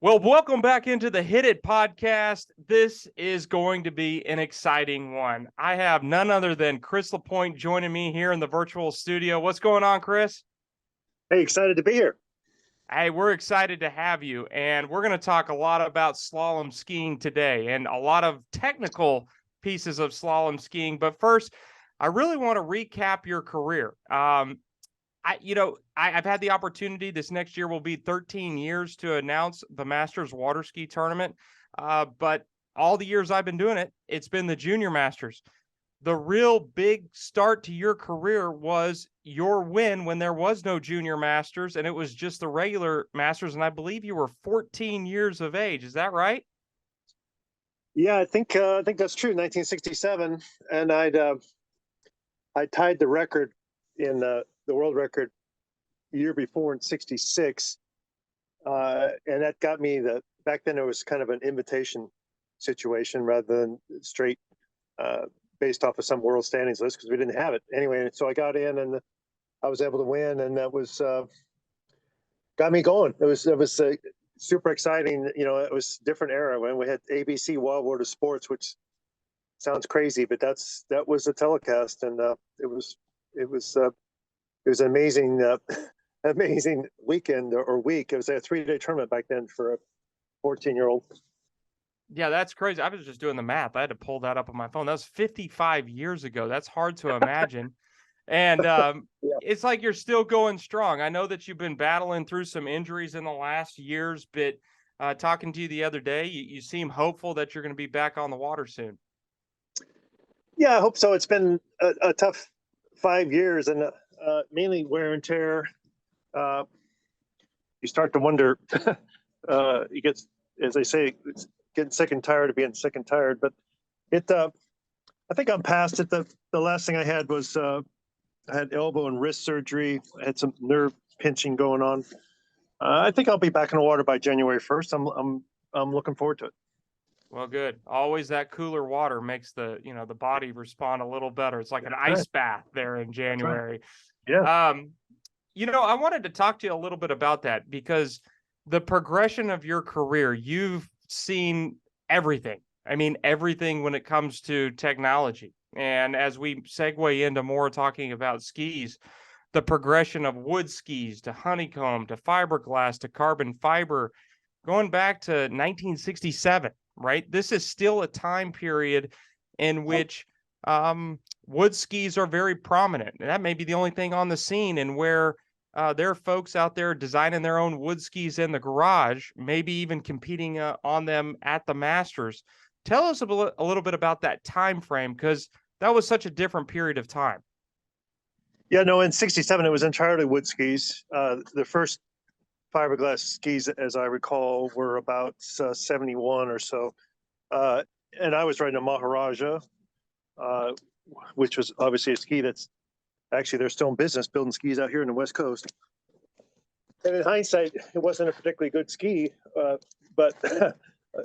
Well, welcome back into the Hit It podcast. This is going to be an exciting one. I have none other than Kris LaPoint joining me here in the virtual studio. What's going on, Kris? Hey, excited to be here. Hey, we're excited to have you, and we're going to talk a lot about slalom skiing today and a lot of technical pieces of slalom skiing. But first, I really want to recap your career. I've had the opportunity. This next year will be 13 years to announce the Masters Water Ski Tournament. But all the years I've been doing it, it's been the Junior Masters. The real big start to your career was your win when there was no Junior Masters, and it was just the regular Masters. And I believe you were 14 years of age. Is that right? Yeah, I think that's true. 1967, and I tied the record in the world record year before in '66, and that got me back then it was kind of an invitation situation rather than straight based off of some world standings list because we didn't have it anyway. So I got in and I was able to win, and that was got me going. It was super exciting. You know, it was a different era when we had ABC Wild World of Sports, which sounds crazy, but that was a telecast, and it was an amazing amazing weekend or week. It was a 3-day tournament back then for a 14-year-old. Yeah, that's crazy. I was just doing the math. I had to pull that up on my phone. That was 55 years ago. That's hard to imagine. And Yeah. it's like you're still going strong. I know that you've been battling through some injuries in the last years, but talking to you the other day, you seem hopeful that you're going to be back on the water soon. Yeah, I hope so. It's been a tough 5 years, and mainly wear and tear. You start to wonder. You get, as they say, it's getting sick and tired of being sick and tired. But I think I'm past it. The last thing I had was I had elbow and wrist surgery. I had some nerve pinching going on. I think I'll be back in the water by January 1st. I'm looking forward to it. Well, good. Always that cooler water makes the body respond a little better. It's like an ice bath there in January. Yeah. I wanted to talk to you a little bit about that because the progression of your career, you've seen everything. I mean, everything when it comes to technology. And as we segue into more talking about skis, the progression of wood skis to honeycomb to fiberglass to carbon fiber, going back to 1967, right? This is still a time period in which wood skis are very prominent. And that may be the only thing on the scene, and where there are folks out there designing their own wood skis in the garage, maybe even competing on them at the Masters. Tell us a little bit about that time frame, because that was such a different period of time. Yeah, no, in '67 it was entirely wood skis. The first fiberglass skis, as I recall, were about 71 or so. And I was riding a Maharaja, which was obviously a ski that's actually they're still in business building skis out here in the West Coast. And in hindsight, it wasn't a particularly good ski, but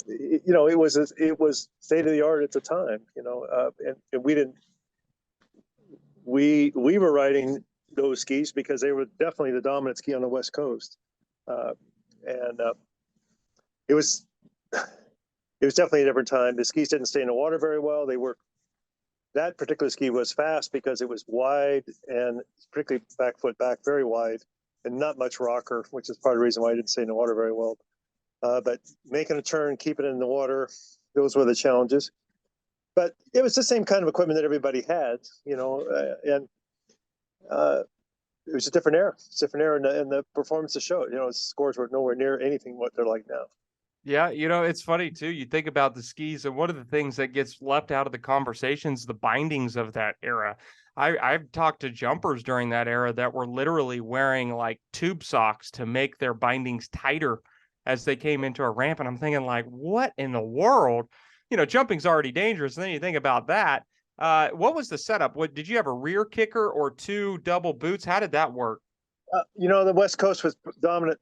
it was state of the art at the time. And we were riding those skis because they were definitely the dominant ski on the West Coast. And it was definitely a different time. The skis didn't stay in the water very well. That particular ski was fast because it was wide and particularly back foot back very wide and not much rocker, which is part of the reason why I didn't stay in the water very well. But making a turn, keeping it in the water, those were the challenges. But it was the same kind of equipment that everybody had, and it was a different era. It's a different era, and the performances showed. Scores were nowhere near anything what they're like now. Yeah, it's funny too. You think about the skis, and one of the things that gets left out of the conversations, the bindings of that era. I've talked to jumpers during that era that were literally wearing like tube socks to make their bindings tighter as they came into a ramp. And I'm thinking, like, what in the world? Jumping's already dangerous. And then you think about that. What was the setup? Did you have a rear kicker or two double boots? How did that work? The West Coast was dominant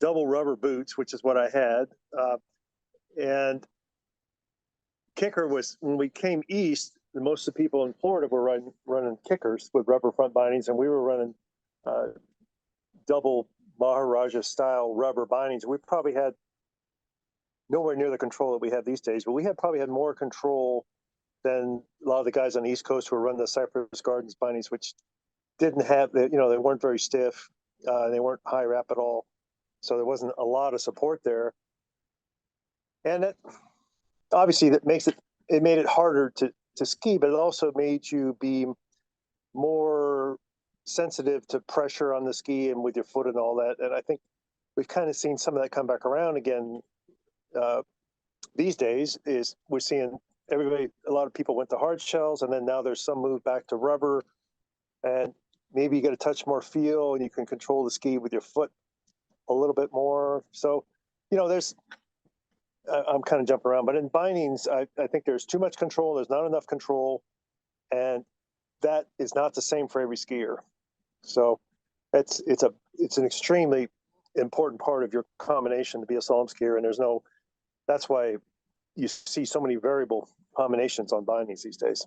double rubber boots, which is what I had. And kicker was, when we came east, most of the people in Florida were running kickers with rubber front bindings, and we were running double Maharaja style rubber bindings. We probably had nowhere near the control that we have these days, but we had probably had more control than a lot of the guys on the East Coast who were running the Cypress Gardens bindings, which didn't have the, they weren't very stiff. They weren't high wrap at all. So there wasn't a lot of support there. And it obviously it made it harder to ski, but it also made you be more sensitive to pressure on the ski and with your foot and all that. And I think we've kind of seen some of that come back around again these days. Is we're seeing a lot of people went to hard shells, and then now there's some move back to rubber, and maybe you get a touch more feel and you can control the ski with your foot a little bit more. So, I'm kind of jumping around, but in bindings, I think there's too much control. There's not enough control, and that is not the same for every skier. So it's an extremely important part of your combination to be a slalom skier, and that's why you see so many variable combinations on bindings these days.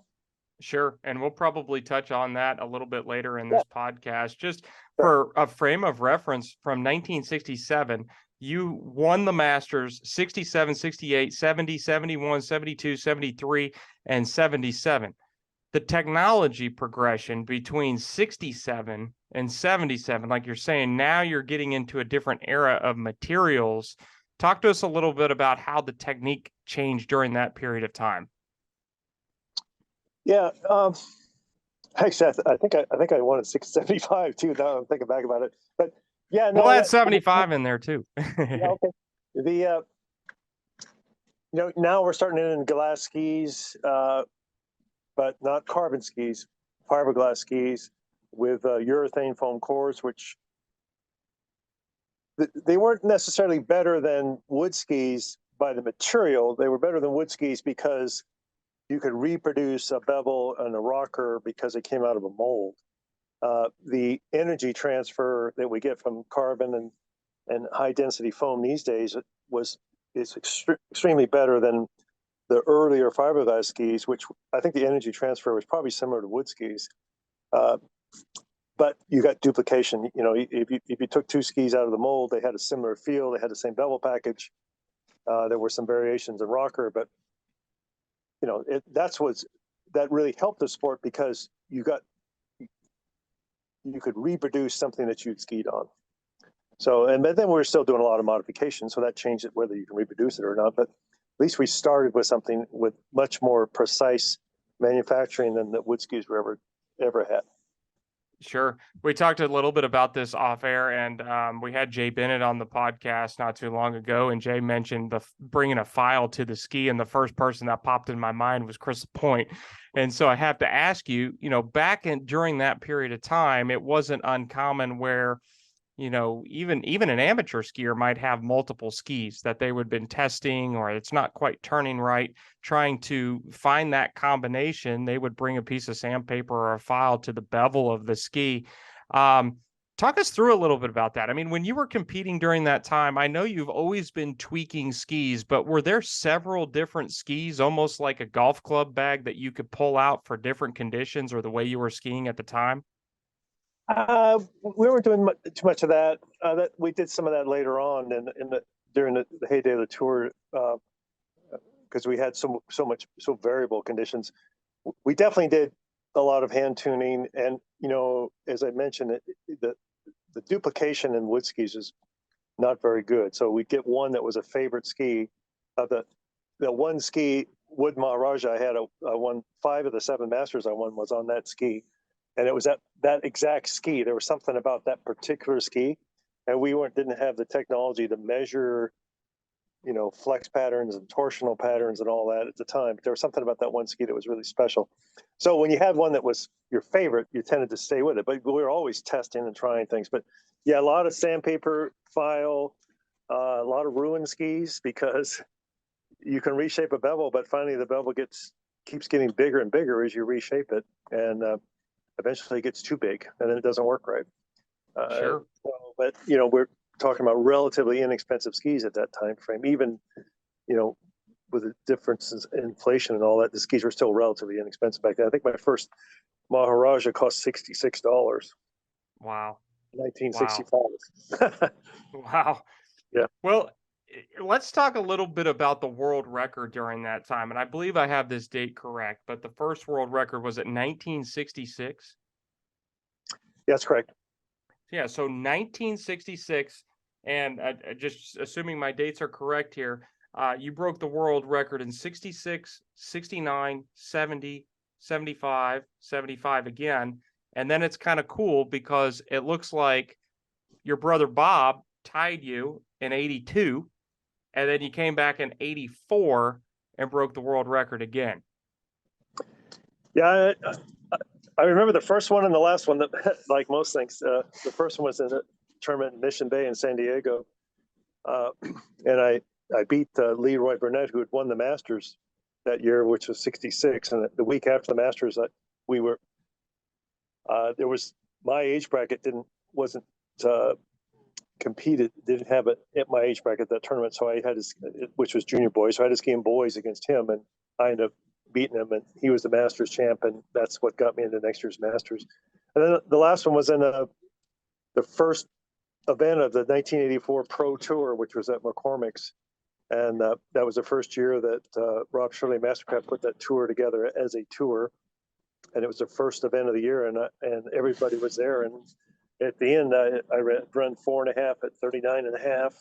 Sure. And we'll probably touch on that a little bit later in Yeah. this podcast. Just Sure. for a frame of reference, from 1967, you won the Masters 67, 68, 70, 71, 72, 73, and 77. The technology progression between 67 and 77, like you're saying, now you're getting into a different era of materials. Talk to us a little bit about how the technique changed during that period of time. Yeah, actually, I think I wanted 675 too. Now I'm thinking back about it, but yeah, no, We'll add 75 in there too. yeah, okay. The now we're starting in glass skis, but not carbon skis, fiberglass skis with urethane foam cores, which they weren't necessarily better than wood skis by the material. They were better than wood skis because you could reproduce a bevel and a rocker because it came out of a mold. The energy transfer that we get from carbon and high density foam these days is extremely better than the earlier fiberglass skis, which I think the energy transfer was probably similar to wood skis. But you got duplication. If you took two skis out of the mold, they had a similar feel. They had the same bevel package. There were some variations in rocker, but that really helped the sport because you could reproduce something that you'd skied on. So, but then we're still doing a lot of modifications, so that changed it whether you can reproduce it or not. But at least we started with something with much more precise manufacturing than the wood skis were ever had. Sure. We talked a little bit about this off air, and we had Jay Bennett on the podcast not too long ago, and Jay mentioned bringing a file to the ski, and the first person that popped in my mind was Kris LaPoint. And so I have to ask you, during that period of time, it wasn't uncommon where even an amateur skier might have multiple skis that they would have been testing, or it's not quite turning right, trying to find that combination. They would bring a piece of sandpaper or a file to the bevel of the ski. Talk us through a little bit about that. I mean, when you were competing during that time, I know you've always been tweaking skis, but were there several different skis, almost like a golf club bag that you could pull out for different conditions or the way you were skiing at the time? We weren't doing too much of that. That we did some of that later on, during the heyday of the tour, because we had so variable conditions. We definitely did a lot of hand tuning, and as I mentioned, the duplication in wood skis is not very good. So we get one that was a favorite ski. The one ski, Wood Maharaja, I won 5 of the 7 Masters I won was on that ski. And it was that exact ski. There was something about that particular ski, and we didn't have the technology to measure, flex patterns and torsional patterns and all that at the time. But there was something about that one ski that was really special. So when you had one that was your favorite, you tended to stay with it. But we were always testing and trying things. But yeah, a lot of sandpaper file, a lot of ruined skis because you can reshape a bevel, but finally the bevel keeps getting bigger and bigger as you reshape it, and eventually it gets too big and then it doesn't work right. Sure. But we're talking about relatively inexpensive skis at that time frame. Even with the differences in inflation and all that, the skis were still relatively inexpensive back then. I think my first Maharaja cost $66. Wow. Wow. 1965. Wow. Yeah. Well, let's talk a little bit about the world record during that time. And I believe I have this date correct, but the first world record was at 1966. That's correct. Yeah, so 1966, and just assuming my dates are correct here, you broke the world record in 66, 69, 70, 75, 75 again. And then it's kind of cool because it looks like your brother Bob tied you in 82, and then you came back in 84 and broke the world record again. Yeah, I remember the first one and the last one. That, like most things, the first one was in a tournament in Mission Bay in San Diego, and I beat Leroy Burnett, who had won the Masters that year, which was '66. And the week after the Masters, we were there was my age bracket wasn't competed, didn't have it at my age bracket that tournament, so I had which was junior boys, so I had to ski in boys against him, and I ended up beating him, and he was the Masters champ, and that's what got me into next year's Masters. And then the last one was in the first event of the 1984 Pro Tour, which was at McCormick's, and that was the first year that Rob Shirley Mastercraft put that tour together as a tour, and it was the first event of the year, and everybody was there, and at the end, I run 4.5 at 39.5,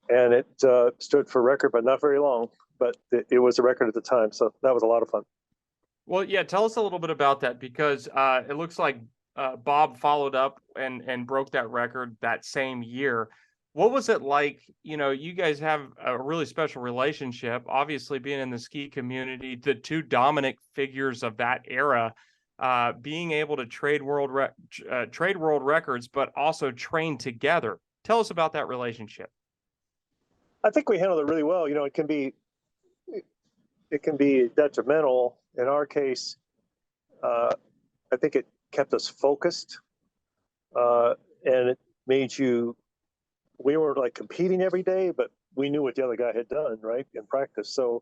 and it stood for record, but not very long. But it was a record at the time, so that was a lot of fun. Well, yeah, tell us a little bit about that because it looks like Bob followed up and broke that record that same year. What was it like? You know, you guys have a really special relationship, obviously being in the ski community, the two dominant figures of that era, being able to trade world records, but also train together. Tell us about that relationship. I think we handled it really well. You know, it can be detrimental. In our case, I think it kept us focused, and it made we weren't like competing every day, but we knew what the other guy had done, right, in practice. So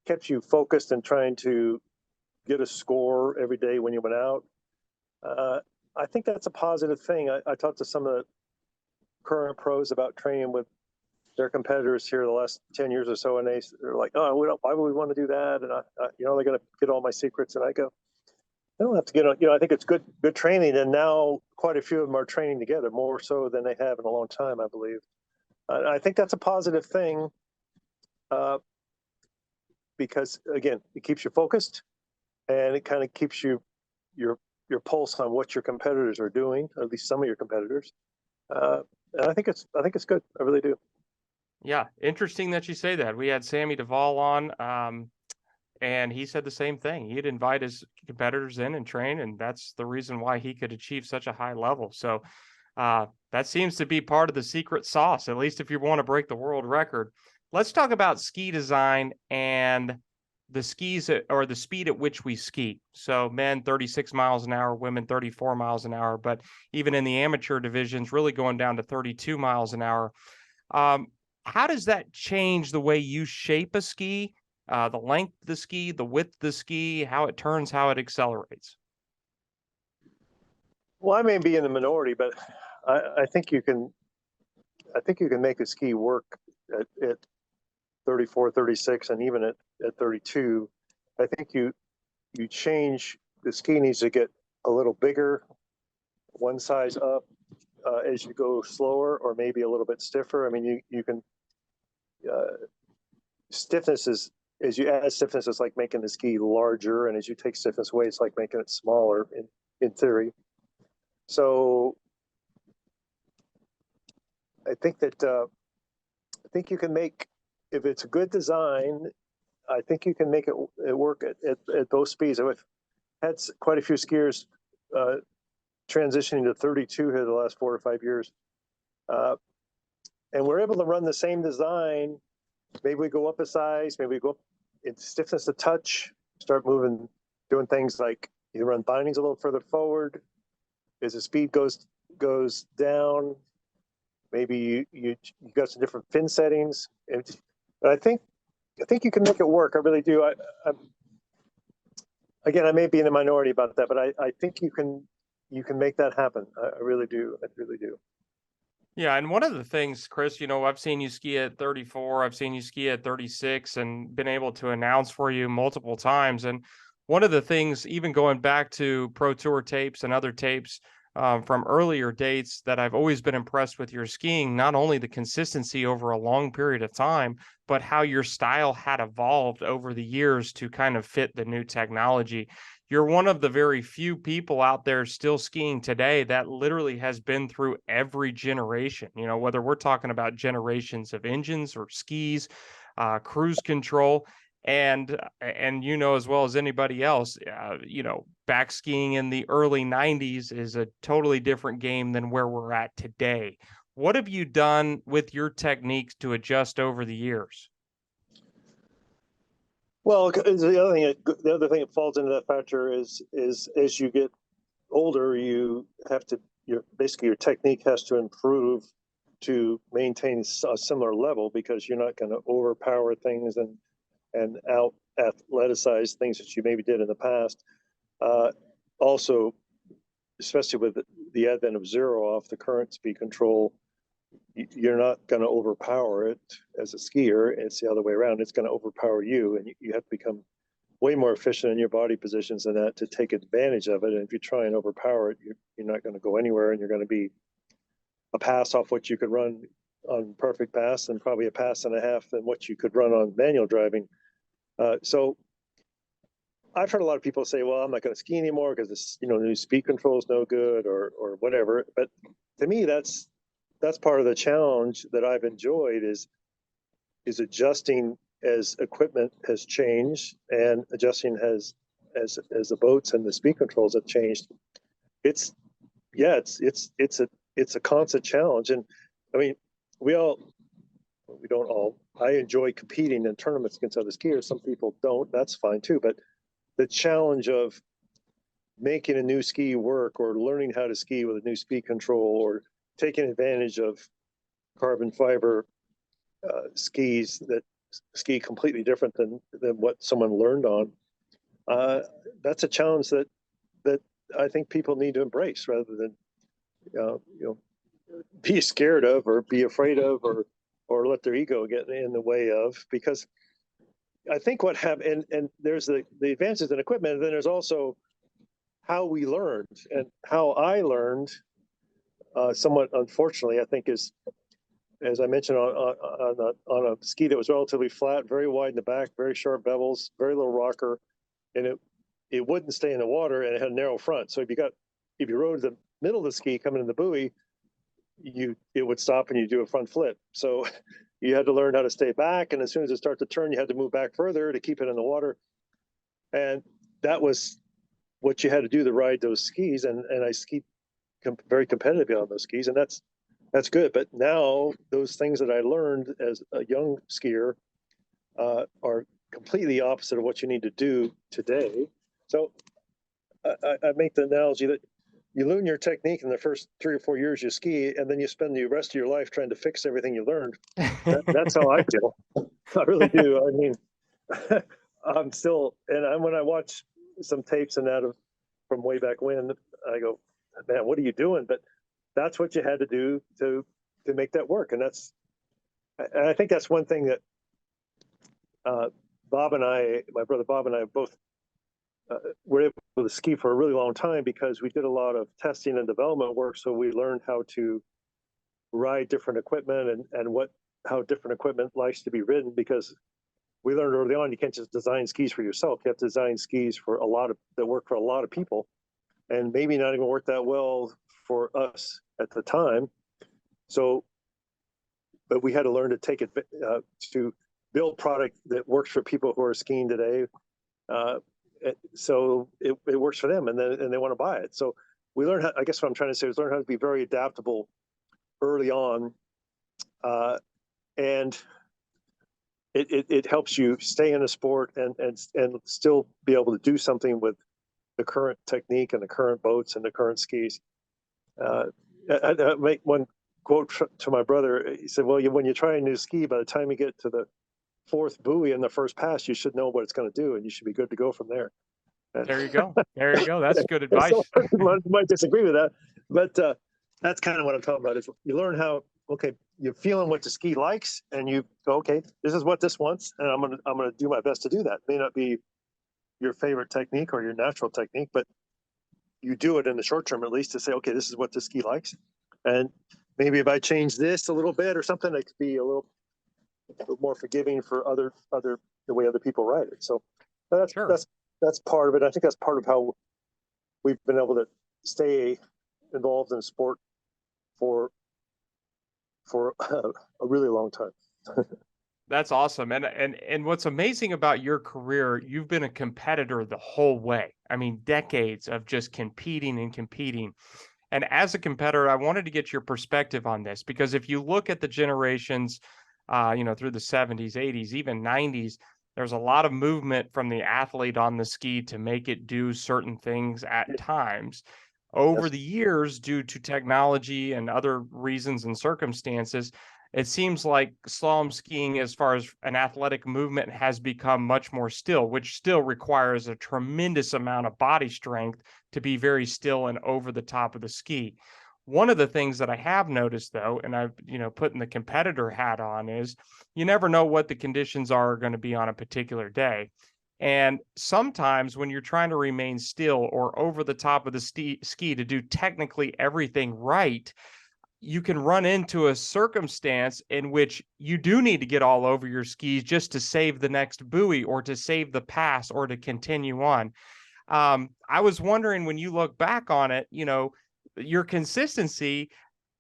kept you focused and trying to get a score every day when you went out. I think that's a positive thing. I talked to some of the current pros about training with their competitors here the last 10 years or so, and they're like, oh, why would we want to do that? And they're going to get all my secrets. And I go, I don't have to get on. I think it's good training. And now quite a few of them are training together, more so than they have in a long time, I believe. I think that's a positive thing, because again, it keeps you focused, and it kind of keeps your pulse on what your competitors are doing, or at least some of your competitors. And I think it's good. I really do. Yeah, interesting that you say that. We had Sammy Duvall on, and he said the same thing. He'd invite his competitors in and train, and that's the reason why he could achieve such a high level. So that seems to be part of the secret sauce, at least if you want to break the world record. Let's talk about ski design and the skis or the speed at which we ski. So men 36 miles an hour, women 34 miles an hour, but even in the amateur divisions, really going down to 32 miles an hour. How does that change the way you shape a ski, the length of the ski, the width of the ski, how it turns, how it accelerates? Well, I may be in the minority, but I think you can make a ski work at 34, 36, and even at 32. I think you change, the ski needs to get a little bigger, one size up, as you go slower, or maybe a little bit stiffer. I mean, you can stiffness is, as you add stiffness, it's like making the ski larger, and as you take stiffness away, it's like making it smaller in theory. So I think you can make, if it's a good design, I think you can make it work at both speeds. I've had quite a few skiers transitioning to 32 here the last 4 or 5 years, and we're able to run the same design. Maybe we go up a size, maybe we go up in stiffness a touch, start doing things like you run bindings a little further forward. As the speed goes down, maybe you got some different fin settings. But I think you can make it work. I really do. Again, I may be in the minority about that, but I think you you can make that happen. I really do. I really do. Yeah, and one of the things, Kris, I've seen you ski at 34, I've seen you ski at 36 and been able to announce for you multiple times. And one of the things, even going back to Pro Tour tapes and other tapes from earlier dates, that I've always been impressed with your skiing, not only the consistency over a long period of time, but how your style had evolved over the years to kind of fit the new technology. You're one of the very few people out there still skiing today that literally has been through every generation, whether we're talking about generations of engines or skis, cruise control. And as well as anybody else, back skiing in the early 90s is a totally different game than where we're at today. What have you done with your techniques to adjust over the years? Well, the other thing that falls into that factor is as you get older, you have to basically your technique has to improve to maintain a similar level, because you're not going to overpower things and out athleticize things that you maybe did in the past. Also, especially with the advent of zero off the current speed control, you're not going to overpower it as a skier. It's the other way around. It's going to overpower you, and you have to become way more efficient in your body positions than that to take advantage of it. And if you try and overpower it, you're not going to go anywhere, and you're going to be a pass off what you could run on perfect pass, and probably a pass and a half than what you could run on manual driving. So I've heard a lot of people say, well, I'm not going to ski anymore because this, new speed control is no good, or whatever. But to me, that's part of the challenge that I've enjoyed is adjusting as equipment has changed, and adjusting as the boats and the speed controls have changed. It's a constant challenge. And I mean, we don't all. I enjoy competing in tournaments against other skiers. Some people don't. That's fine too. But the challenge of making a new ski work, or learning how to ski with a new speed control, or taking advantage of carbon fiber skis that ski completely different than what someone learned on. That's a challenge that I think people need to embrace, rather than be scared of, or be afraid of, or let their ego get in the way of. Because I think what happened, and there's the advances in equipment, and then there's also how we learned, and how I learned, somewhat unfortunately, I think, is, as I mentioned, on a ski that was relatively flat, very wide in the back, very sharp bevels, very little rocker, and it wouldn't stay in the water, and it had a narrow front. So if you rode the middle of the ski coming in the buoy, it would stop and you do a front flip. So you had to learn how to stay back, and as soon as it started to turn, you had to move back further to keep it in the water. And that was what you had to do to ride those skis. And I skied very competitively on those skis, and that's good. But now those things that I learned as a young skier are completely opposite of what you need to do today. So I make the analogy that you learn your technique in the first 3 or 4 years you ski, and then you spend the rest of your life trying to fix everything you learned. That's how I feel. I really do. I mean, I'm still, and when I watch some tapes and that from way back when, I go, man, what are you doing? But that's what you had to do to make that work. And I think that's one thing that my brother Bob and I both were able to ski for a really long time, because we did a lot of testing and development work. So we learned how to ride different equipment, and how different equipment likes to be ridden, because we learned early on you can't just design skis for yourself. You have to design skis that work for a lot of people, and maybe not even work that well for us at the time. So, but we had to learn to take it to build product that works for people who are skiing today. So it works for them, and they want to buy it. So we learned I guess what I'm trying to say is learn how to be very adaptable early on, and it helps you stay in the sport and still be able to do something with the current technique and the current boats and the current skis. I make one quote to my brother. He said, well, when you try a new ski, by the time you get to the fourth buoy in the first pass, you should know what it's going to do, and you should be good to go from there. There you go. There you go. That's good advice. So might disagree with that, but that's kind of what I'm talking about. Is you learn how, okay, you're feeling what the ski likes, and you go, okay, this is what this wants, and I'm gonna do my best to do that. It may not be your favorite technique or your natural technique, but you do it in the short term at least to say, okay, this is what the ski likes, and maybe if I change this a little bit or something, it could be a little more forgiving for other the way other people ride it. So Sure. that's part of it. I think that's part of how we've been able to stay involved in sport for a really long time. That's awesome. And what's amazing about your career, you've been a competitor the whole way. I mean, decades of just competing and competing. And as a competitor, I wanted to get your perspective on this because if you look at the generations, through the 70s, 80s, even 90s, there's a lot of movement from the athlete on the ski to make it do certain things at times. Over Yes. the years, due to technology and other reasons and circumstances, it seems like slalom skiing, as far as an athletic movement, has become much more still, which still requires a tremendous amount of body strength to be very still and over the top of the ski. One of the things that I have noticed, though, and I've putting the competitor hat on, is you never know what the conditions are going to be on a particular day. And sometimes when you're trying to remain still or over the top of the ski to do technically everything right, you can run into a circumstance in which you do need to get all over your skis just to save the next buoy or to save the pass or to continue on. I was wondering, when you look back on it, your consistency,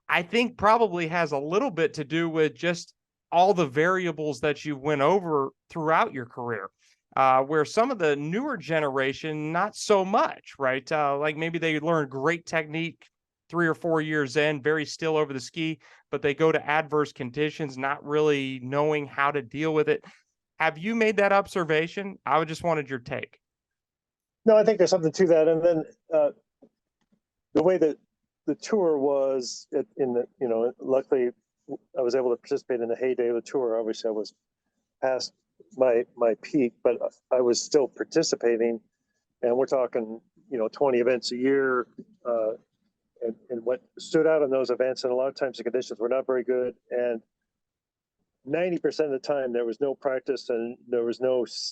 I think, probably has a little bit to do with just all the variables that you went over throughout your career. Where some of the newer generation, not so much, right? Like maybe they learn great technique 3 or 4 years in, very still over the ski, but they go to adverse conditions, not really knowing how to deal with it. Have you made that observation? I just wanted your take. No, I think there's something to that. And then the way that the tour was in the, luckily I was able to participate in the heyday of the tour. Obviously, I was past my peak, but I was still participating. And we're talking, 20 events a year. And what stood out in those events, and a lot of times the conditions were not very good. And 90% of the time there was no practice, and there was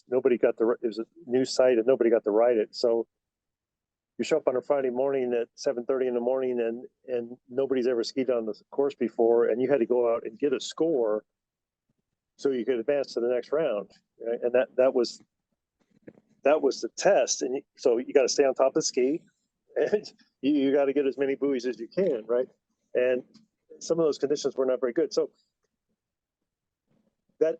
nobody got it was a new site and nobody got to ride it. So you show up on a Friday morning at 7:30 in the morning, and nobody's ever skied on the course before, and you had to go out and get a score so you could advance to the next round. Right? And that was the test. And so you got to stay on top of the ski, and you got to get as many buoys as you can, right? And some of those conditions were not very good. So that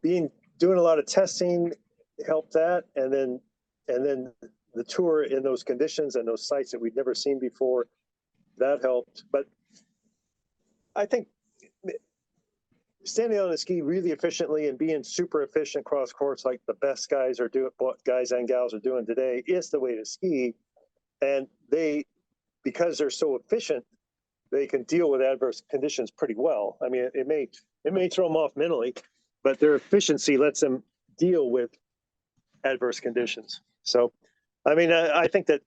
doing a lot of testing helped that, and then the tour in those conditions and those sites that we'd never seen before, that helped. But I think standing on the ski really efficiently and being super efficient cross course, like the best guys and gals are doing today, is the way to ski. And because they're so efficient, they can deal with adverse conditions pretty well. I mean, it may throw them off mentally, but their efficiency lets them deal with adverse conditions. So, I mean, I think that,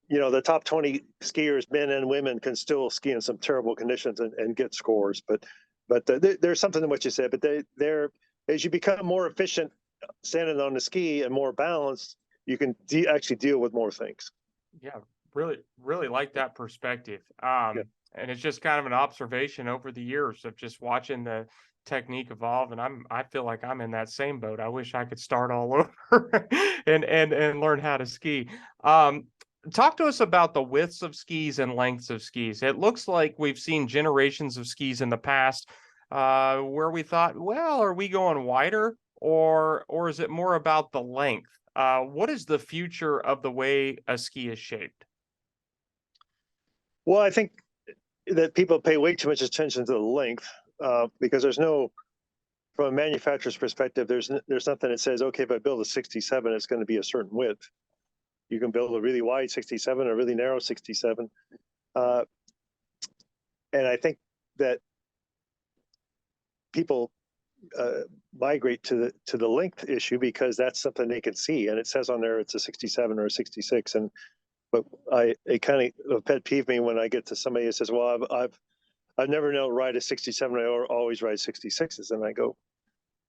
the top 20 skiers, men and women, can still ski in some terrible conditions and get scores. But there's something in what you said. But they're as you become more efficient standing on the ski and more balanced, you can actually deal with more things. Yeah, really, really like that perspective. Yeah. And it's just kind of an observation over the years of just watching the technique evolve. And I feel like I'm in that same boat. I wish I could start all over and learn how to ski. Talk to us about the widths of skis and lengths of skis. It looks like we've seen generations of skis in the past, where we thought, well, are we going wider, or is it more about the length? What is the future of the way a ski is shaped? Well, I think that people pay way too much attention to the length, because from a manufacturer's perspective, there's nothing that says, okay, if I build a 67, it's going to be a certain width. You can build a really wide 67 or a really narrow 67. And I think that people migrate to the length issue because that's something they can see, and it says on there it's a 67 or a 66. And but it kind of pet peeve me when I get to somebody that says, "Well, I've never known to ride a 67. I always ride 66s," and I go,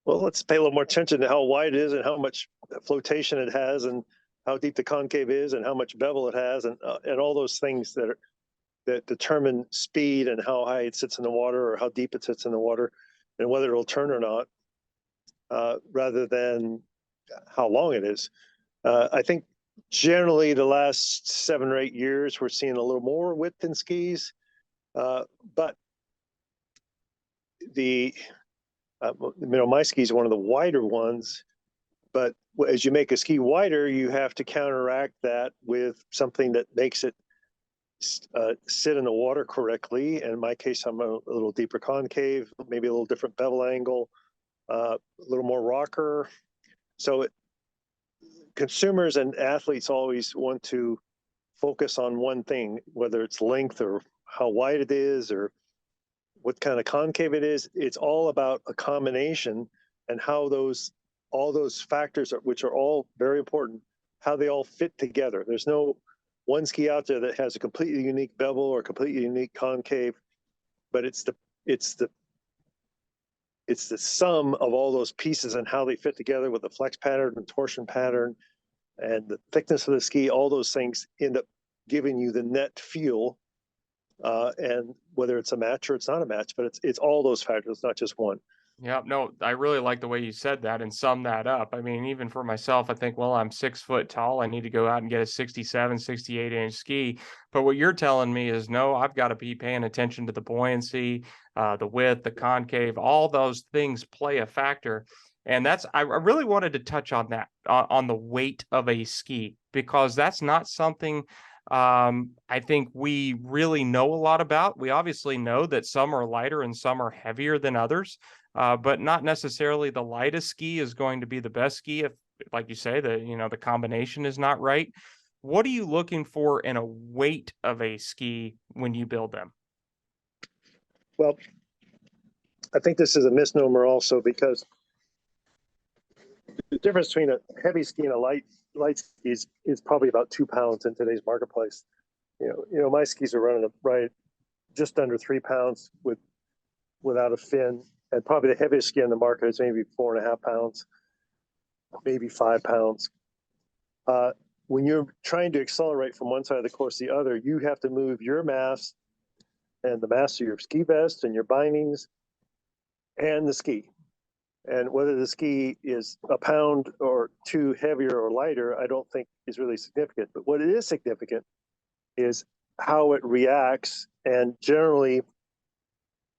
"Well, let's pay a little more attention to how wide it is and how much flotation it has, and how deep the concave is, and how much bevel it has, and all those things that determine speed and how high it sits in the water or how deep it sits in the water, and whether it'll turn or not, rather than how long it is." I think generally the last 7 or 8 years we're seeing a little more width in skis, but the my ski is one of the wider ones. But as you make a ski wider, you have to counteract that with something that makes it sit in the water correctly. And in my case, I'm a little deeper concave, maybe a little different bevel angle, a little more rocker. So consumers and athletes always want to focus on one thing, whether it's length or how wide it is or what kind of concave it is. It's all about a combination and how all those factors, which are all very important, how they all fit together. There's no one ski out there that has a completely unique bevel or completely unique concave, but it's the sum of all those pieces and how they fit together with the flex pattern and torsion pattern and the thickness of the ski. All those things end up giving you the net feel, and whether it's a match or it's not a match, but it's all those factors, not just one. Yeah, no, I really like the way you said that and sum that up. I mean, even for myself, I think, well, I'm 6 foot tall. I need to go out and get a 67, 68-inch ski. But what you're telling me is, no, I've got to be paying attention to the buoyancy, the width, the concave, all those things play a factor. And I really wanted to touch on that, on the weight of a ski, because that's not something I think we really know a lot about. We obviously know that some are lighter and some are heavier than others. But not necessarily the lightest ski is going to be the best ski if, like you say, the combination is not right. What are you looking for in a weight of a ski when you build them? Well, I think this is a misnomer also, because the difference between a heavy ski and a light ski is probably about 2 pounds in today's marketplace. My skis are running right just under 3 pounds without a fin, and probably the heaviest ski on the market is maybe 4.5 pounds, maybe 5 pounds. When you're trying to accelerate from one side of the course to the other, you have to move your mass and the mass of your ski vest and your bindings and the ski. And whether the ski is a pound or 2 heavier or lighter, I don't think is really significant. But what it is significant is how it reacts. And generally,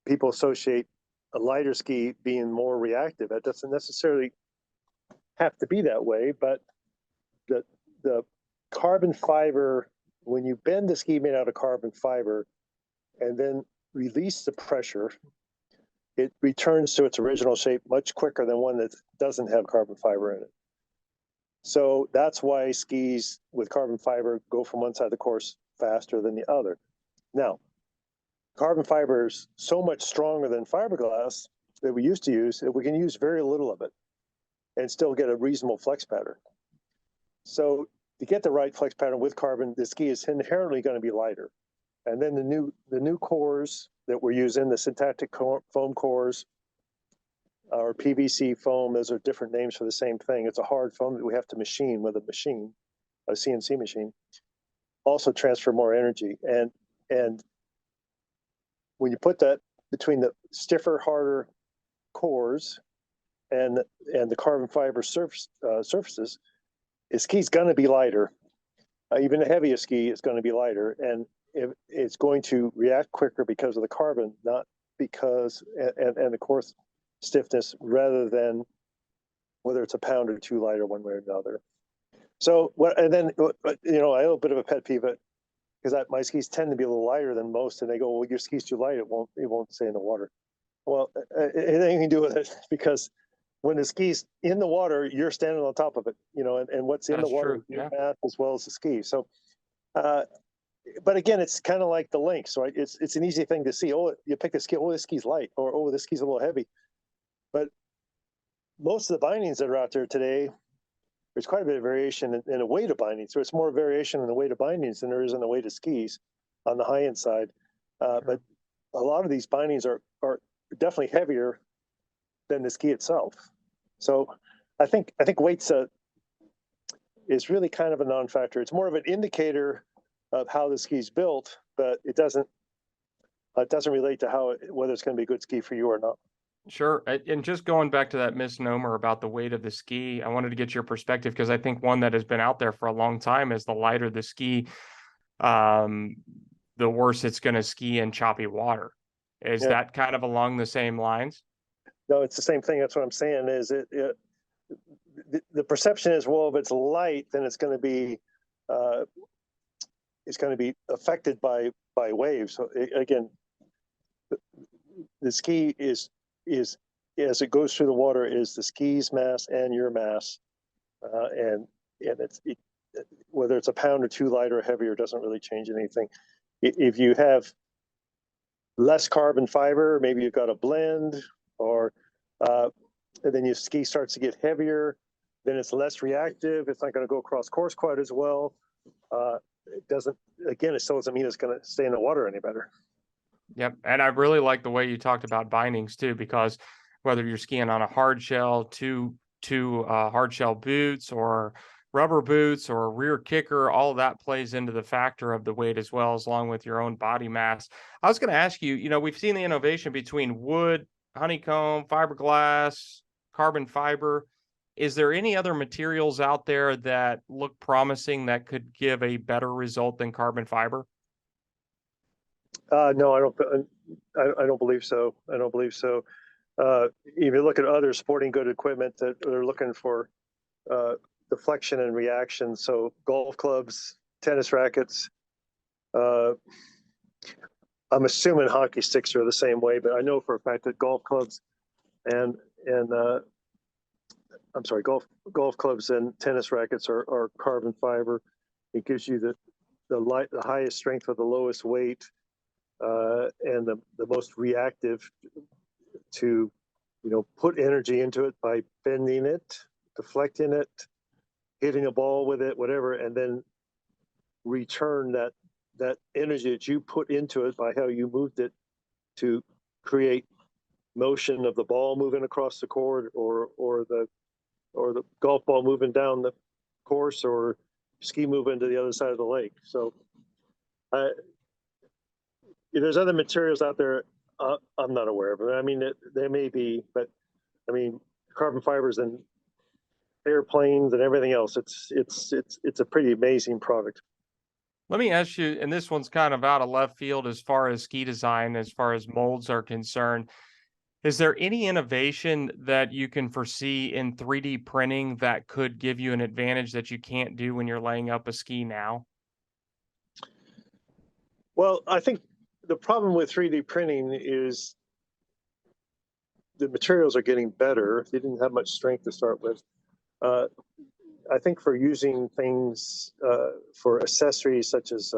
people associate a lighter ski being more reactive. That doesn't necessarily have to be that way, but the carbon fiber, when you bend the ski made out of carbon fiber and then release the pressure, it returns to its original shape much quicker than one that doesn't have carbon fiber in it. So that's why skis with carbon fiber go from one side of the course faster than the other. Now, carbon fiber is so much stronger than fiberglass that we used to use that we can use very little of it and still get a reasonable flex pattern. So to get the right flex pattern with carbon, the ski is inherently going to be lighter. And then the new cores that we're using, the syntactic foam cores or PVC foam, those are different names for the same thing. It's a hard foam that we have to machine with a CNC machine, also transfer more energy. And when you put that between the stiffer, harder cores and the carbon fiber surfaces, the ski's going to be lighter. Even a heavier ski is going to be lighter, and it's going to react quicker because of the carbon, not because and the course stiffness, rather than whether it's a pound or 2 lighter one way or another. So and then I have a bit of a pet peeve, because my skis tend to be a little lighter than most, and they go, "Well, your ski's too light; it won't stay in the water." Well, it ain't anything to do with it, because when the ski's in the water, you're standing on top of it, and what's in That's the water true. is your Yeah. mass as well as the ski. So, but again, it's kind of like the links, right? It's an easy thing to see. Oh, you pick a ski. Oh, this ski's light, or oh, this ski's a little heavy. But most of the bindings that are out there today, there's quite a bit of variation in the weight of bindings. So it's more variation in the weight of bindings than there is in the weight of skis on the high end side. But a lot of these bindings are definitely heavier than the ski itself. So I think weight's is really kind of a non-factor. It's more of an indicator of how the ski's built, but it doesn't relate to whether it's going to be a good ski for you or not. Sure. And just going back to that misnomer about the weight of the ski, I wanted to get your perspective because I think one that has been out there for a long time is the lighter the ski, um, the worse it's going to ski in choppy water. Is that kind of along the same lines? No, it's the same thing. That's what I'm saying. Is the perception is, well, if it's light, then it's going to be affected by waves. So again, the ski is as it goes through the water is the ski's mass and your mass, and whether it's a pound or two lighter or heavier doesn't really change anything. If you have less carbon fiber, maybe you've got a blend, or and then your ski starts to get heavier, then it's less reactive. It's not going to go across course quite as well. It doesn't. Again, it still doesn't mean it's going to stay in the water any better. Yep. And I really like the way you talked about bindings too, because whether you're skiing on a hard shell, two hard shell boots, or rubber boots, or a rear kicker, all of that plays into the factor of the weight as well, as along with your own body mass. I was going to ask you, we've seen the innovation between wood, honeycomb, fiberglass, carbon fiber. Is there any other materials out there that look promising that could give a better result than carbon fiber? No, I don't. I don't believe so. I don't believe so. If you look at other sporting good equipment that are looking for deflection and reaction, so golf clubs, tennis rackets. I'm assuming hockey sticks are the same way, but I know for a fact that golf clubs and golf clubs and tennis rackets are carbon fiber. It gives you the highest strength with the lowest weight. And the most reactive to, put energy into it by bending it, deflecting it, hitting a ball with it, whatever, and then return that energy that you put into it by how you moved it to create motion of the ball moving across the court, or the golf ball moving down the course, or ski moving to the other side of the lake. So there's other materials out there I'm not aware of. I mean, there may be, but I mean, carbon fibers and airplanes and everything else. It's a pretty amazing product. Let me ask you, and this one's kind of out of left field as far as ski design, as far as molds are concerned. Is there any innovation that you can foresee in 3D printing that could give you an advantage that you can't do when you're laying up a ski now? Well, I think the problem with 3D printing is the materials are getting better. They didn't have much strength to start with. I think for using things for accessories such as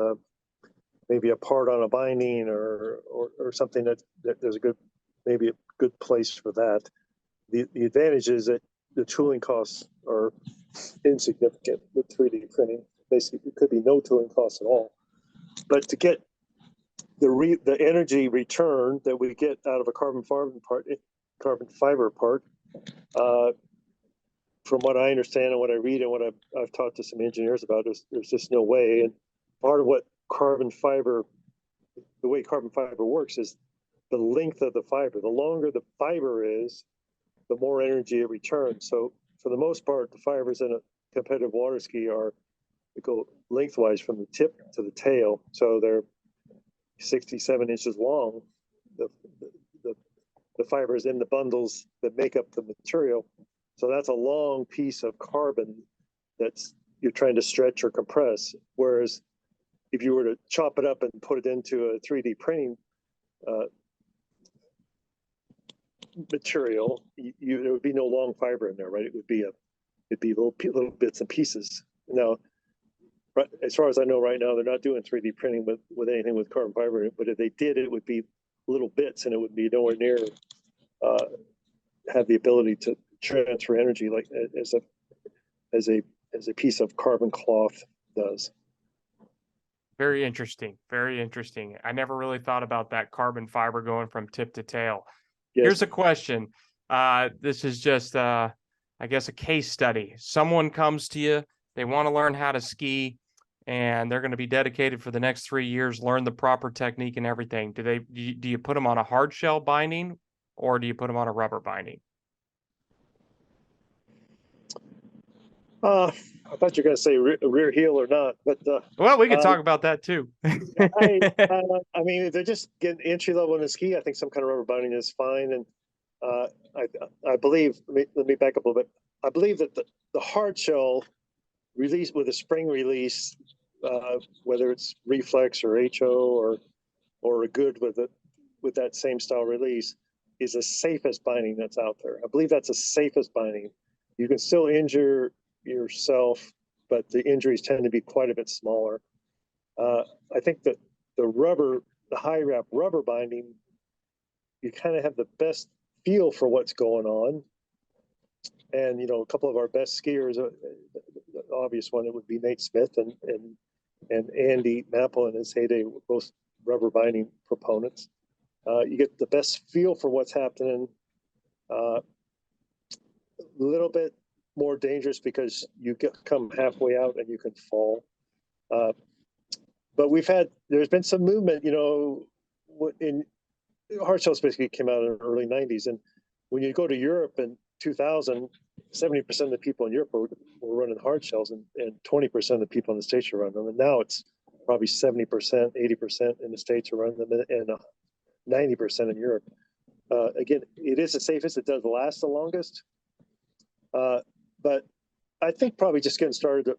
maybe a part on a binding or something that there's maybe a good place for that. The advantage is that the tooling costs are insignificant with 3D printing. Basically, it could be no tooling costs at all. But to get the energy return that we get out of a carbon fiber part, from what I understand and what I read and what I've talked to some engineers about, there's just no way. And part of what the way carbon fiber works is the length of the fiber. The longer the fiber is, the more energy it returns. So for the most part, the fibers in a competitive water ski go lengthwise from the tip to the tail. So they're 67 inches long. The fibers in the bundles that make up the material. So that's a long piece of carbon you're trying to stretch or compress. Whereas if you were to chop it up and put it into a 3D printing material, there would be no long fiber in there, right? It'd be little bits and pieces. Now, right, as far as I know right now, they're not doing 3D printing with anything with carbon fiber. But if they did, it would be little bits, and it would be nowhere near have the ability to transfer energy like as a piece of carbon cloth does. Very interesting. Very interesting. I never really thought about that carbon fiber going from tip to tail. Yes. Here's a question. This is just, I guess, a case study. Someone comes to you, they want to learn how to ski, and they're going to be dedicated for the next 3 years, learn the proper technique and everything. Do you put them on a hard shell binding, or do you put them on a rubber binding? I thought you were going to say rear heel or not, but well, we could talk about that too. I mean, if they're just getting entry level in the ski, I think some kind of rubber binding is fine. And I believe, let me back up a little bit. I believe that the hard shell release with a spring release, whether it's reflex or HO or a good with that same style release, is the safest binding that's out there. I believe that's the safest binding. You can still injure yourself, but the injuries tend to be quite a bit smaller. I think that the high wrap rubber binding, you kind of have the best feel for what's going on. And, you know, a couple of our best skiers, the obvious one, it would be Nate Smith and Andy Mappel in his heyday, were both rubber binding proponents. You get the best feel for what's happening. A little bit more dangerous because you come halfway out and you can fall. But there's been some movement, you know, in hard shells basically came out in the early 90s. And when you go to Europe in 2000, 70% of the people in Europe were running hard shells and 20% of the people in the States are running them. And now it's probably 70%, 80% in the States are running them and 90% in Europe. Again, it is the safest, it does last the longest. But I think probably just getting started,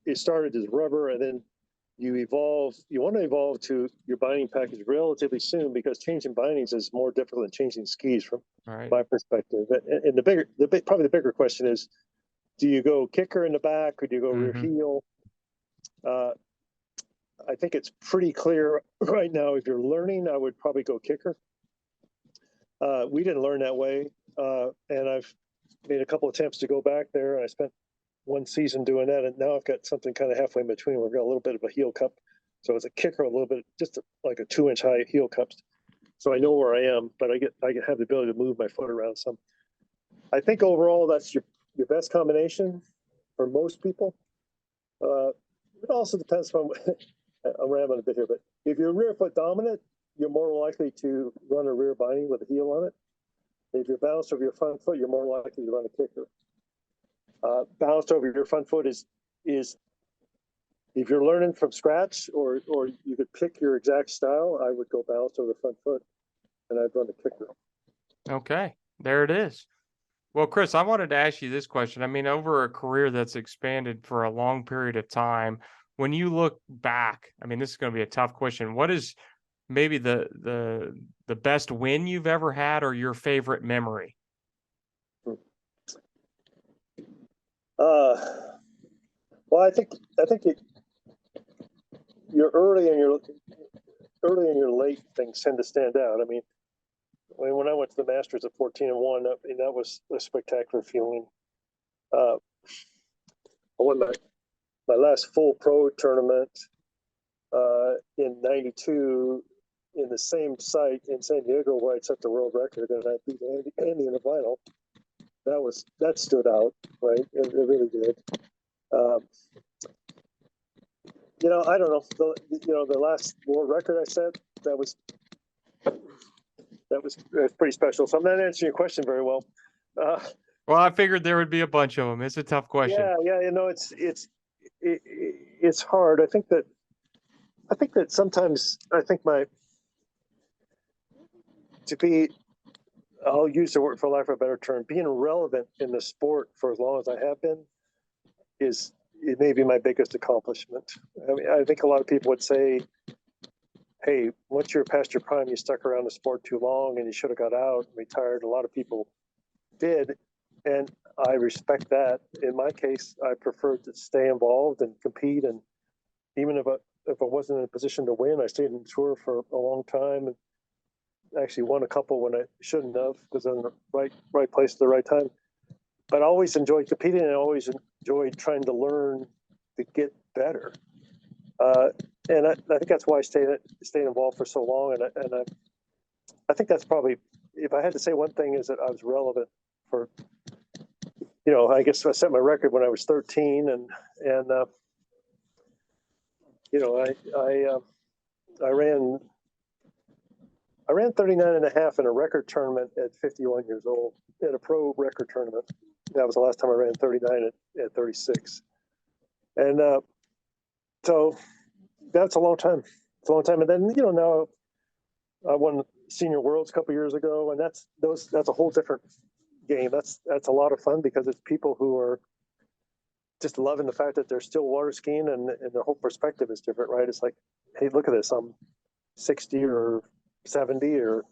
it started as rubber and then you want to evolve to your binding package relatively soon because changing bindings is more difficult than changing skis from my perspective. And probably the bigger question is, do you go kicker in the back or do you go rear heel? I think it's pretty clear right now. If you're learning, I would probably go kicker. We didn't learn that way. And I've made a couple attempts to go back there. And I spent one season doing that. And now I've got something kind of halfway in between. We've got a little bit of a heel cup. So it's a kicker, a little bit, just like a 2-inch high heel cup. So I know where I am, but I have the ability to move my foot around some. I think overall that's your best combination for most people. It also depends on, I'm rambling a bit here, but if you're rear foot dominant, you're more likely to run a rear binding with a heel on it. If you're balanced over your front foot, you're more likely to run a kicker. Balanced over your front foot is if you're learning from scratch or you could pick your exact style, I would go balanced over the front foot and I'd run a kicker. Okay, there it is. Well, Kris, I wanted to ask you this question. I mean, over a career that's expanded for a long period of time, when you look back, I mean, this is going to be a tough question. What is maybe the best win you've ever had or your favorite memory? Well, I think your early and your late things tend to stand out. I mean, when I went to the Masters at 14-1, that was a spectacular feeling. I won my last full pro tournament in '92 in the same site in San Diego where I set the world record, and I beat Andy in the final. That stood out, right? It really did. You know, I don't know. The last world record I set, that was pretty special. So I'm not answering your question very well. Well, I figured there would be a bunch of them. It's a tough question. Yeah. You know, it's hard. I think that sometimes I'll use the word, for lack of a better term, being relevant in the sport for as long as I have been it may be my biggest accomplishment. I mean, I think a lot of people would say, hey, once you're past your prime, you stuck around the sport too long and you should have got out and retired. A lot of people did. And I respect that. In my case, I prefer to stay involved and compete. And even if I wasn't in a position to win, I stayed in the tour for a long time and actually won a couple when I shouldn't have because I'm in the right place at the right time. but I always enjoyed competing, and I always enjoyed trying to learn to get better. And I think that's why I stayed involved for so long. I think that's probably, if I had to say one thing, is that I was relevant for, I guess I set my record when I was 13, and I ran 39 and a half in a record tournament at 51 years old, in a pro record tournament. That was the last time I ran 39 at 36. And so that's a long time. It's a long time. And then, now I won Senior Worlds a couple of years ago, and that's a whole different game. That's a lot of fun, because it's people who are just loving the fact that they're still water skiing, and their whole perspective is different, right? It's like, hey, look at this. I'm 60 or 70 or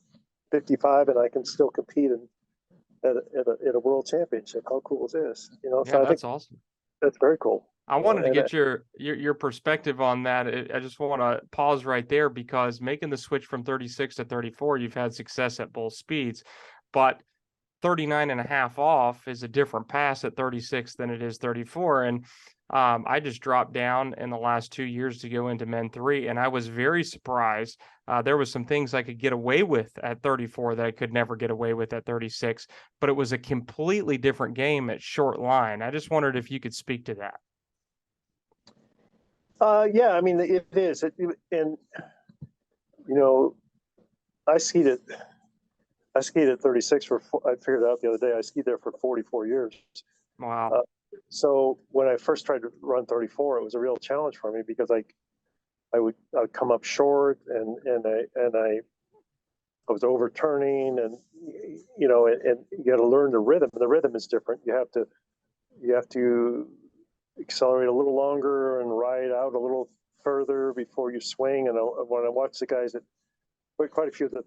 55, and I can still compete at a world championship. How cool is this? Yeah, so I that's think awesome. that's very cool. I wanted to get your perspective on that. I just want to pause right there, because making the switch from 36 to 34, you've had success at both speeds, but 39 and a half off is a different pass at 36 than it is 34. And I just dropped down in the last 2 years to go into Men 3, and I was very surprised. There was some things I could get away with at 34 that I could never get away with at 36, but it was a completely different game at short line. I just wondered if you could speak to that. Yeah, I mean, it is. And, I skied at 36 I figured out the other day, I skied there for 44 years. Wow. So when I first tried to run 34, it was a real challenge for me, because I would come up short, and I was overturning, and you got to learn the rhythm. The rhythm is different. You have to accelerate a little longer and ride out a little further before you swing. And when I watch the guys quite a few of the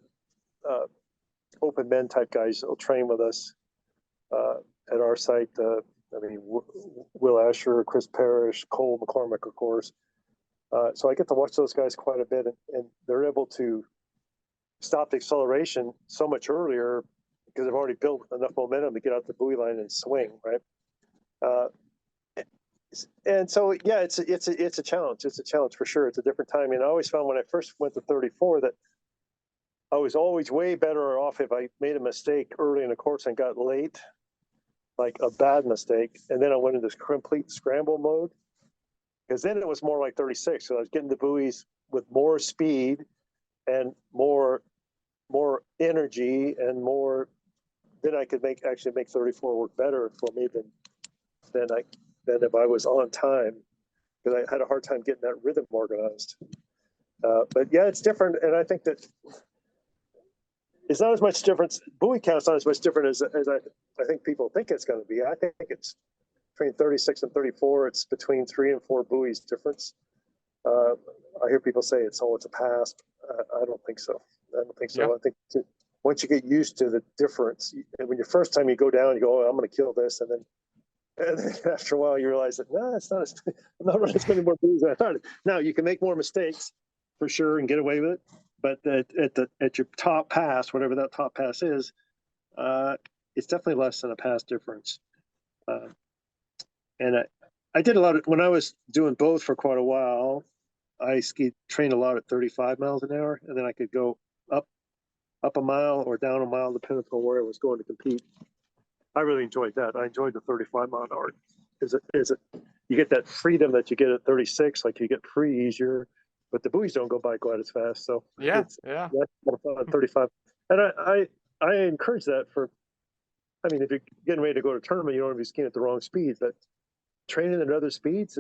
open men type guys will train with us at our site. Will Asher, Chris Parrish, Cole McCormick, of course. So I get to watch those guys quite a bit, and they're able to stop the acceleration so much earlier, because they've already built enough momentum to get out the buoy line and swing, right? And so, yeah, it's a challenge. It's a challenge for sure. It's a different time. And I always found, when I first went to 34, that I was always way better off if I made a mistake early in the course and got late, like a bad mistake, and then I went into complete scramble mode, because then it was more like 36. So I was getting the buoys with more speed and more energy and more. Then I could actually make 34 work better for me than if I was on time, because I had a hard time getting that rhythm organized. But yeah, it's different, and I think that it's not as much difference. Buoy count's not as much different as I think people think it's going to be. I think it's between 36 and 34. It's between 3 and 4 buoys difference. I hear people say it's a pass. I don't think so. Yeah. I think once you get used to the difference, and when your first time you go down, you go, oh, I'm going to kill this, and then after a while you realize that it's not. I'm not running as many more buoys as I thought. Now you can make more mistakes for sure and get away with it. But at your top pass, whatever that top pass is, it's definitely less than a pass difference. And I did a lot when I was doing both for quite a while. I trained a lot at 35 miles an hour, and then I could go up a mile or down a mile, depending on where I was going to compete. I really enjoyed that. I enjoyed the 35 mile an hour. You get that freedom that you get at 36, like you get free easier, but the buoys don't go by quite as fast. So that's more fun at 35. And I encourage that if you're getting ready to go to a tournament, you don't want to be skiing at the wrong speeds. But training at other speeds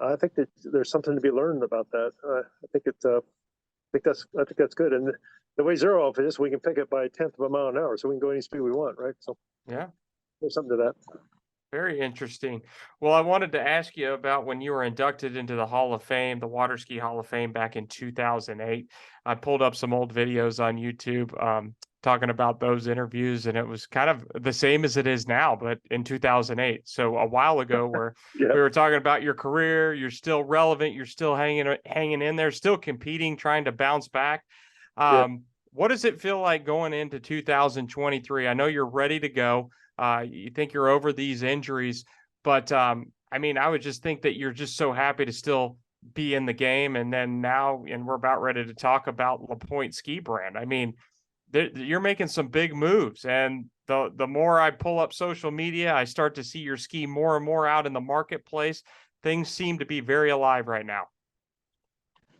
I think that there's something to be learned about that. I think that's good. And the way zero off is, we can pick it by 1/10 of a mile an hour, so we can go any speed we want, right? So yeah. there's something to that. Very interesting. Well, I wanted to ask you about when you were inducted into the Hall of Fame, the Water Ski Hall of Fame, back in 2008. I pulled up some old videos on YouTube talking about those interviews, and it was kind of the same as it is now, but in 2008. So a while ago, where Yeah. we were talking about your career, you're still relevant, you're still hanging in there, still competing, trying to bounce back. What does it feel like going into 2023? I know you're ready to go. You think you're over these injuries, but I mean, I would just think that you're just so happy to still be in the game. And then now, and we're about ready to talk about LaPoint Ski Brand. I mean, you're making some big moves, and the more I pull up social media, I start to see your ski more and more out in the marketplace. Things seem to be very alive right now.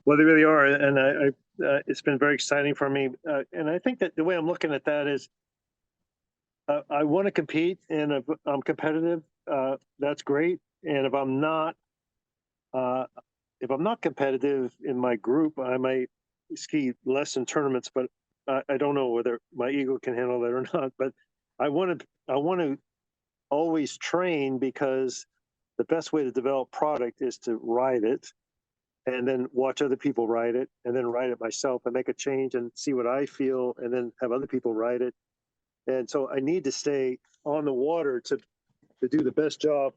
Well, they really are, and it's been very exciting for me. And I think that the way I'm looking at that is, I want to compete, and if I'm competitive, that's great. And uh, if I'm not competitive in my group, I might ski less in tournaments. But I don't know whether my ego can handle that or not. But I want to always train, because the best way to develop product is to ride it, and then watch other people ride it, and then ride it myself and make a change and see what I feel, and then have other people ride it. And so I need to stay on the water to do the best job,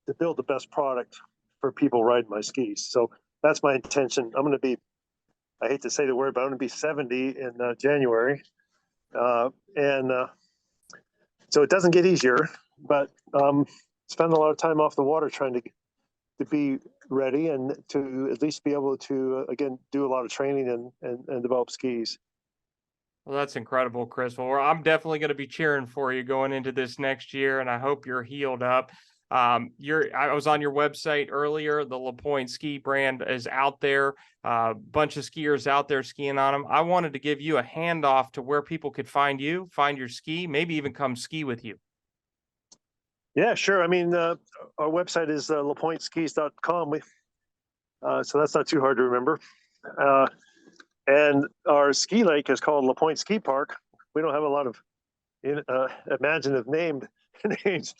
to build the best product for people riding my skis. So that's my intention. I'm going to be, I hate to say the word, but I'm going to be 70 in January. And so it doesn't get easier, but spend a lot of time off the water trying to be ready, and to at least be able to, again, do a lot of training and develop skis. Well, that's incredible, Chris. Well, I'm definitely going to be cheering for you going into this next year, and I hope you're healed up. I was on your website earlier. The LaPoint Ski Brand is out there. Bunch of skiers out there skiing on them. I wanted to give you a handoff to where people could find you, find your ski, maybe even come ski with you. Yeah, sure. I mean, our website is lapointskis.com. So that's not too hard to remember. And our ski lake is called LaPoint Ski Park. We don't have a lot of imaginative named names.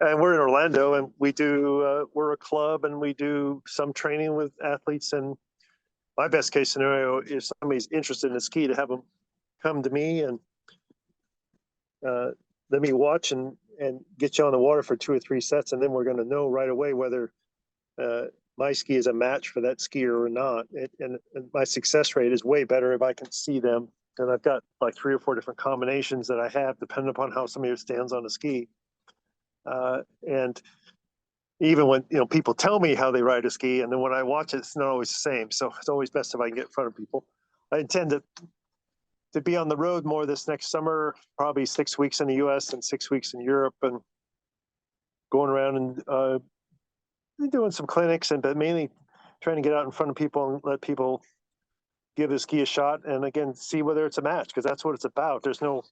And we're in Orlando, and we're a club, and we do some training with athletes. And my best case scenario is somebody's interested in a ski, to have them come to me and let me watch and get you on the water for 2 or 3 sets. And then we're going to know right away whether my ski is a match for that skier or not. And my success rate is way better if I can see them. And I've got like 3 or 4 different combinations that I have, depending upon how somebody stands on a ski. And even when people tell me how they ride a ski, and then when I watch it, it's not always the same. So it's always best if I can get in front of people. I intend to be on the road more this next summer, probably 6 weeks in the U.S. and 6 weeks in Europe, and going around and doing some clinics, but mainly trying to get out in front of people and let people give the ski a shot, and again, see whether it's a match, because that's what it's about. There's no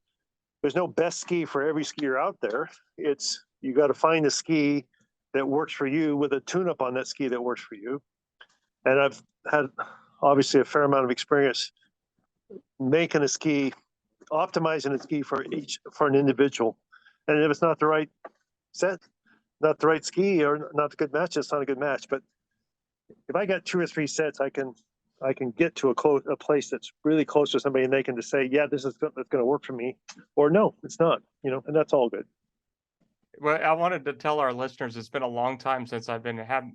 best ski for every skier out there. It's, you got to find a ski that works for you, with a tune-up on that ski that works for you. And I've had obviously a fair amount of experience making a ski, optimizing a ski for an individual. And if it's not the right set, not the right ski, or not a good match, it's not a good match. But if I got 2 or 3 sets, I can get to a place that's really close to somebody, and they can just say, yeah, that's going to work for me, or no, it's not, and that's all good. Well, I wanted to tell our listeners it's been a long time since I've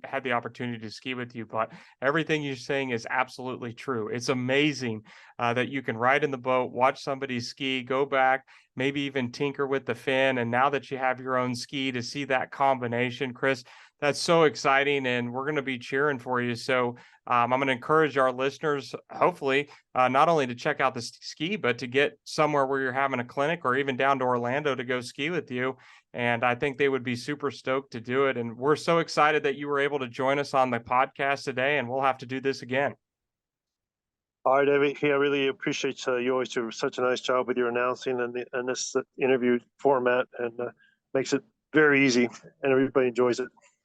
had the opportunity to ski with you, but everything you're saying is absolutely true. It's amazing that you can ride in the boat, watch somebody ski, go back, maybe even tinker with the fin, and now that you have your own ski, to see that combination, Chris, that's so exciting, and we're going to be cheering for you. So I'm going to encourage our listeners, hopefully, not only to check out the ski, but to get somewhere where you're having a clinic, or even down to Orlando to go ski with you. And I think they would be super stoked to do it. And we're so excited that you were able to join us on the podcast today, and we'll have to do this again. All right, Evie. I really appreciate you always do such a nice job with your announcing and this interview format, and makes it very easy, and everybody enjoys it.